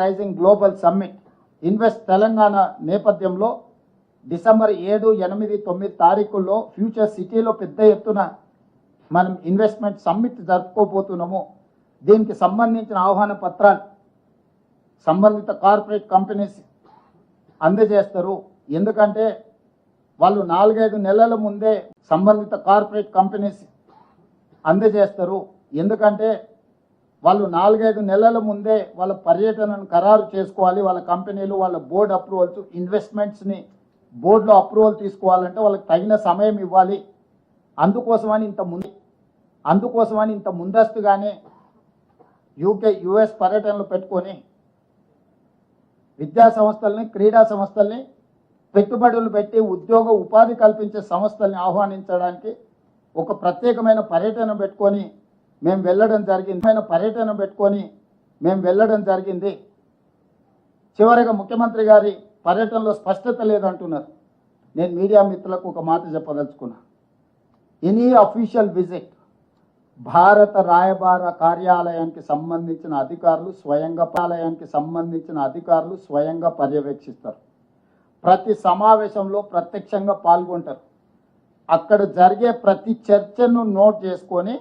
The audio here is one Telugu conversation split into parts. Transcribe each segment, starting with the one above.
Rising global summit invest Telangana నేపథ్యంలో డిసెంబర్ 7, 8, 9 తారీఖుల్లో ఫ్యూచర్ సిటీలో పెద్ద ఎత్తున మనం ఇన్వెస్ట్మెంట్ సమ్మిట్ జరుపుకోబోతున్నాము. దీనికి సంబంధించిన ఆహ్వాన పత్రాలు సంబంధిత కార్పొరేట్ కంపెనీస్ అందజేస్తారు. ఎందుకంటే వాళ్ళు 4-5 నెలల ముందే సంబంధిత కార్పొరేట్ కంపెనీస్ అందజేస్తారు. ఎందుకంటే వాళ్ళు 4-5 నెలల ముందే వాళ్ళ పర్యటనను ఖరారు చేసుకోవాలి. వాళ్ళ కంపెనీలు వాళ్ళ బోర్డు అప్రూవల్స్, ఇన్వెస్ట్మెంట్స్ని బోర్డులో అప్రూవల్ తీసుకోవాలంటే వాళ్ళకి తగిన సమయం ఇవ్వాలి. అందుకోసమని ఇంత ముందస్తుగానే యుఎస్ పర్యటనలు పెట్టుకొని విద్యా సంస్థల్ని, క్రీడా సంస్థల్ని, పెట్టుబడులు పెట్టి ఉద్యోగ ఉపాధి కల్పించే సంస్థల్ని ఆహ్వానించడానికి ఒక ప్రత్యేకమైన పర్యటన పెట్టుకొని మేము వెళ్ళడం జరిగింది. చివరిగా ముఖ్యమంత్రి గారి పర్యటనలో స్పష్టత లేదంటున్నారు. నేను మీడియా మిత్రులకు ఒక మాట చెప్పదలుచుకున్నా. ఎనీ అఫీషియల్ విజిట్ భారత రాయబార కార్యాలయానికి సంబంధించిన అధికారులు స్వయంగా పర్యవేక్షిస్తారు. ప్రతి సమావేశంలో ప్రత్యక్షంగా పాల్గొంటారు. అక్కడ జరిగే ప్రతి చర్చను నోట్ చేసుకొని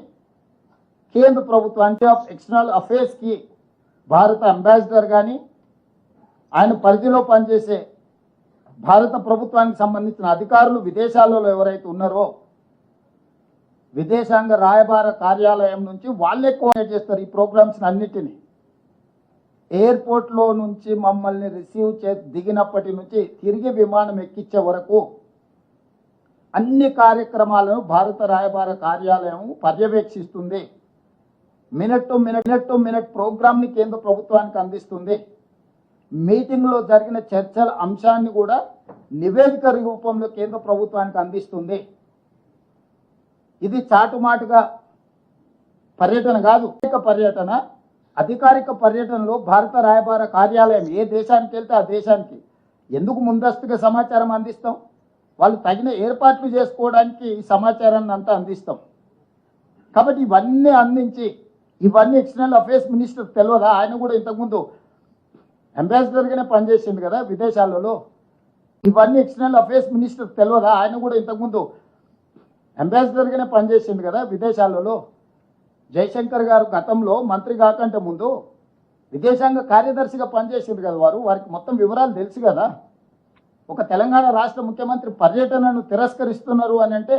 కేంద్ర ప్రభుత్వానికి ఎక్స్టర్నల్ అఫేర్స్కి భారత అంబాసిడర్ కానీ ఆయన పరిధిలో పనిచేసే భారత ప్రభుత్వానికి సంబంధించిన అధికారులు విదేశాలలో ఎవరైతే ఉన్నారో విదేశాంగ రాయబార కార్యాలయం నుంచి వాళ్ళే కోఆర్డినేట్ చేస్తారు ఈ ప్రోగ్రామ్స్ అన్నిటినీ. ఎయిర్పోర్ట్లో నుంచి మమ్మల్ని రిసీవ్ దిగినప్పటి నుంచి తిరిగి విమానం ఎక్కించే వరకు అన్ని కార్యక్రమాలను భారత రాయబార కార్యాలయం పర్యవేక్షిస్తుంది. మినిట్ టు మినిట్ ప్రోగ్రామ్ని కేంద్ర ప్రభుత్వానికి అందిస్తుంది. మీటింగ్లో జరిగిన చర్చల అంశాన్ని కూడా నివేదిక రూపంలో కేంద్ర ప్రభుత్వానికి అందిస్తుంది. ఇది చాటుమాటుగా పర్యటన కాదు, పర్యటన. అధికారిక పర్యటనలో భారత రాయబార కార్యాలయం ఏ దేశానికి వెళ్తే ఆ దేశానికి ఎందుకు ముందస్తుగా సమాచారం అందిస్తాం? వాళ్ళు తగిన ఏర్పాట్లు చేసుకోవడానికి ఈ సమాచారాన్ని అంతా అందిస్తాం. కాబట్టి ఇవన్నీ అందించి ఇవన్నీ ఎక్స్టర్నల్ అఫేర్స్ మినిస్టర్ తెలియదా? ఆయన కూడా ఇంతకుముందు అంబాసిడర్గానే పనిచేసింది కదా విదేశాలలో. ఇవన్నీ ఎక్స్టర్నల్ అఫేర్స్ మినిస్టర్ తెలియదా? ఆయన కూడా ఇంతకుముందు అంబాసిడర్గానే పనిచేసింది కదా విదేశాలలో. జయశంకర్ గారు గతంలో మంత్రి కాకంటే ముందు విదేశాంగ కార్యదర్శిగా పనిచేసింది కదా. వారికి మొత్తం వివరాలు తెలుసు కదా. ఒక తెలంగాణ రాష్ట్ర ముఖ్యమంత్రి పర్యటనను తిరస్కరిస్తున్నారు అని అంటే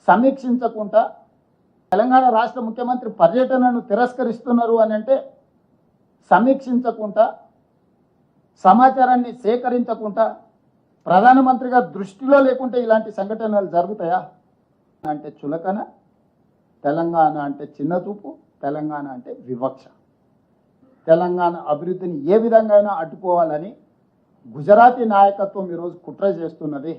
సమీక్షించకుండా, తెలంగాణ రాష్ట్ర ముఖ్యమంత్రి పర్యటనను తిరస్కరిస్తున్నారు అని అంటే సమీక్షించకుండా, సమాచారాన్ని సేకరించకుండా, ప్రధానమంత్రిగా దృష్టిలో లేకుంటే ఇలాంటి సంఘటనలు జరుగుతాయా? అంటే చులకన, తెలంగాణ అంటే చిన్నచూపు, తెలంగాణ అంటే వివక్ష. తెలంగాణ అభివృద్ధిని ఏ విధంగా అడ్డుకోవాలని గుజరాతీ నాయకత్వం ఈరోజు కుట్ర చేస్తున్నది.